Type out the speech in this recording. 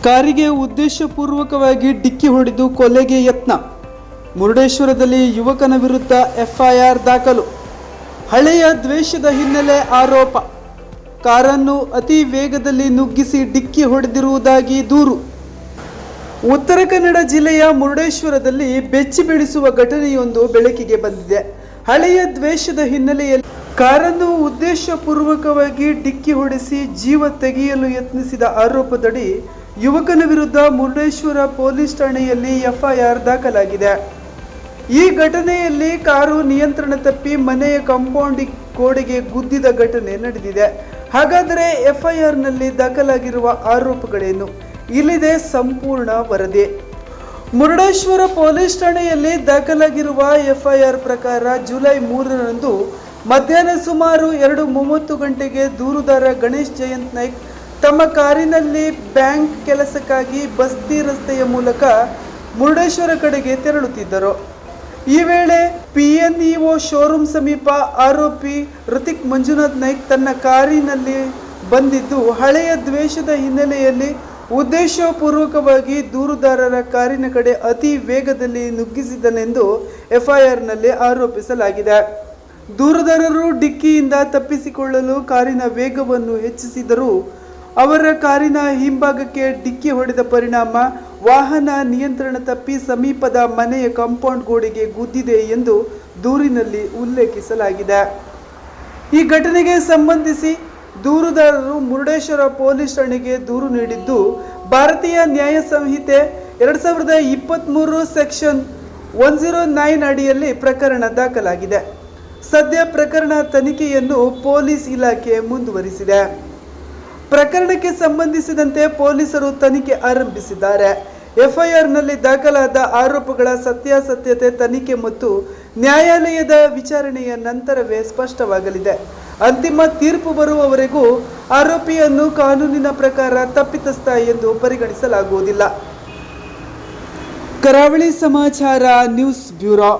ಕಾರಿಗೆ ಉದ್ದೇಶಪೂರ್ವಕವಾಗಿ ಡಿಕ್ಕಿ ಹೊಡೆದು ಕೊಲೆಗೆ ಯತ್ನ. ಮುರುಡೇಶ್ವರದಲ್ಲಿ ಯುವಕನ ವಿರುದ್ಧ ಎಫ್ಐಆರ್ ದಾಖಲು. ಹಳೆಯ ದ್ವೇಷದ ಹಿನ್ನೆಲೆ ಆರೋಪ. ಕಾರನ್ನು ಅತಿ ವೇಗದಲ್ಲಿ ನುಗ್ಗಿಸಿ ಡಿಕ್ಕಿ ಹೊಡೆದಿರುವುದಾಗಿ ದೂರು. ಉತ್ತರ ಕನ್ನಡ ಜಿಲ್ಲೆಯ ಮುರುಡೇಶ್ವರದಲ್ಲಿ ಬೆಚ್ಚಿ ಬೀಳಿಸುವ ಘಟನೆಯೊಂದು ಬೆಳಕಿಗೆ ಬಂದಿದೆ. ಹಳೆಯ ದ್ವೇಷದ ಹಿನ್ನೆಲೆಯಲ್ಲಿ ಕಾರನ್ನು ಉದ್ದೇಶಪೂರ್ವಕವಾಗಿ ಡಿಕ್ಕಿ ಹೊಡೆಸಿ ಜೀವ ತೆಗೆಯಲು ಯತ್ನಿಸಿದ ಆರೋಪದಡಿ ಯುವಕನ ವಿರುದ್ಧ ಮುರುಡೇಶ್ವರ ಪೊಲೀಸ್ ಠಾಣೆಯಲ್ಲಿ ಎಫ್ಐಆರ್ ದಾಖಲಾಗಿದೆ. ಈ ಘಟನೆಯಲ್ಲಿ ಕಾರು ನಿಯಂತ್ರಣ ತಪ್ಪಿ ಮನೆಯ ಕಾಂಪೌಂಡ್ ಗೋಡೆಗೆ ಗುದ್ದಿದ ಘಟನೆ ನಡೆದಿದೆ. ಹಾಗಾದರೆ ಎಫ್ಐಆರ್ನಲ್ಲಿ ದಾಖಲಾಗಿರುವ ಆರೋಪಗಳೇನು? ಇಲ್ಲಿದೆ ಸಂಪೂರ್ಣ ವರದಿ. ಮುರುಡೇಶ್ವರ ಪೊಲೀಸ್ ಠಾಣೆಯಲ್ಲಿ ದಾಖಲಾಗಿರುವ ಎಫ್ಐಆರ್ ಪ್ರಕಾರ ಜುಲೈ 3ರಂದು ಮಧ್ಯಾಹ್ನ ಸುಮಾರು 2:30 ಗಂಟೆಗೆ ದೂರುದಾರ ಗಣೇಶ್ ಜಯಂತ್ ನಾಯ್ಕ್ ತಮ್ಮ ಕಾರಿನಲ್ಲಿ ಬ್ಯಾಂಕ್ ಕೆಲಸಕ್ಕಾಗಿ ಬಸ್ತಿ ರಸ್ತೆಯ ಮೂಲಕ ಮುರುಡೇಶ್ವರ ಕಡೆಗೆ ತೆರಳುತ್ತಿದ್ದರು. ಈ ವೇಳೆ PNEO ಶೋರೂಮ್ ಸಮೀಪ ಆರೋಪಿ ಋತಿಕ್ ಮಂಜುನಾಥ್ ನಾಯ್ಕ್ ತನ್ನ ಕಾರಿನಲ್ಲಿ ಬಂದಿದ್ದು ಹಳೆಯ ದ್ವೇಷದ ಹಿನ್ನೆಲೆಯಲ್ಲಿ ಉದ್ದೇಶಪೂರ್ವಕವಾಗಿ ದೂರುದಾರರ ಕಾರಿನ ಕಡೆ ಅತಿ ವೇಗದಲ್ಲಿ ನುಗ್ಗಿಸಿದನೆಂದು ಎಫ್ಐಆರ್ನಲ್ಲಿ ಆರೋಪಿಸಲಾಗಿದೆ. ದೂರುದಾರರು ಡಿಕ್ಕಿಯಿಂದ ತಪ್ಪಿಸಿಕೊಳ್ಳಲು ಕಾರಿನ ವೇಗವನ್ನು ಹೆಚ್ಚಿಸಿದರೂ ಅವರ ಕಾರಿನ ಹಿಂಭಾಗಕ್ಕೆ ಡಿಕ್ಕಿ ಹೊಡೆದ ಪರಿಣಾಮ ವಾಹನ ನಿಯಂತ್ರಣ ತಪ್ಪಿ ಸಮೀಪದ ಮನೆಯ ಕಾಂಪೌಂಡ್ ಗೋಡೆಗೆ ಗುದ್ದಿದೆ ಎಂದು ದೂರಿನಲ್ಲಿ ಉಲ್ಲೇಖಿಸಲಾಗಿದೆ. ಈ ಘಟನೆಗೆ ಸಂಬಂಧಿಸಿ ದೂರುದಾರರು ಮುರುಡೇಶ್ವರ ಪೊಲೀಸ್ ಠಾಣೆಗೆ ದೂರು ನೀಡಿದ್ದು ಭಾರತೀಯ ನ್ಯಾಯ ಸಂಹಿತೆ 2023 ಸೆಕ್ಷನ್ 109 ಅಡಿಯಲ್ಲಿ ಪ್ರಕರಣ ದಾಖಲಾಗಿದೆ. ಸದ್ಯ ಪ್ರಕರಣ ತನಿಖೆಯನ್ನು ಪೊಲೀಸ್ ಇಲಾಖೆ ಮುಂದುವರಿಸಿದೆ. ಪ್ರಕರಣಕ್ಕೆ ಸಂಬಂಧಿಸಿದಂತೆ ಪೊಲೀಸರು ತನಿಖೆ ಆರಂಭಿಸಿದ್ದಾರೆ. ಎಫ್ಐಆರ್ನಲ್ಲಿ ದಾಖಲಾದ ಆರೋಪಗಳ ಸತ್ಯಾಸತ್ಯತೆ ತನಿಖೆ ಮತ್ತು ನ್ಯಾಯಾಲಯದ ವಿಚಾರಣೆಯ ನಂತರವೇ ಸ್ಪಷ್ಟವಾಗಲಿದೆ. ಅಂತಿಮ ತೀರ್ಪು ಬರುವವರೆಗೂ ಆರೋಪಿಯನ್ನು ಕಾನೂನಿನ ಪ್ರಕಾರ ತಪ್ಪಿತಸ್ಥ ಎಂದು ಪರಿಗಣಿಸಲಾಗುವುದಿಲ್ಲ. ಕರಾವಳಿ ಸಮಾಚಾರ ನ್ಯೂಸ್ ಬ್ಯೂರೋ.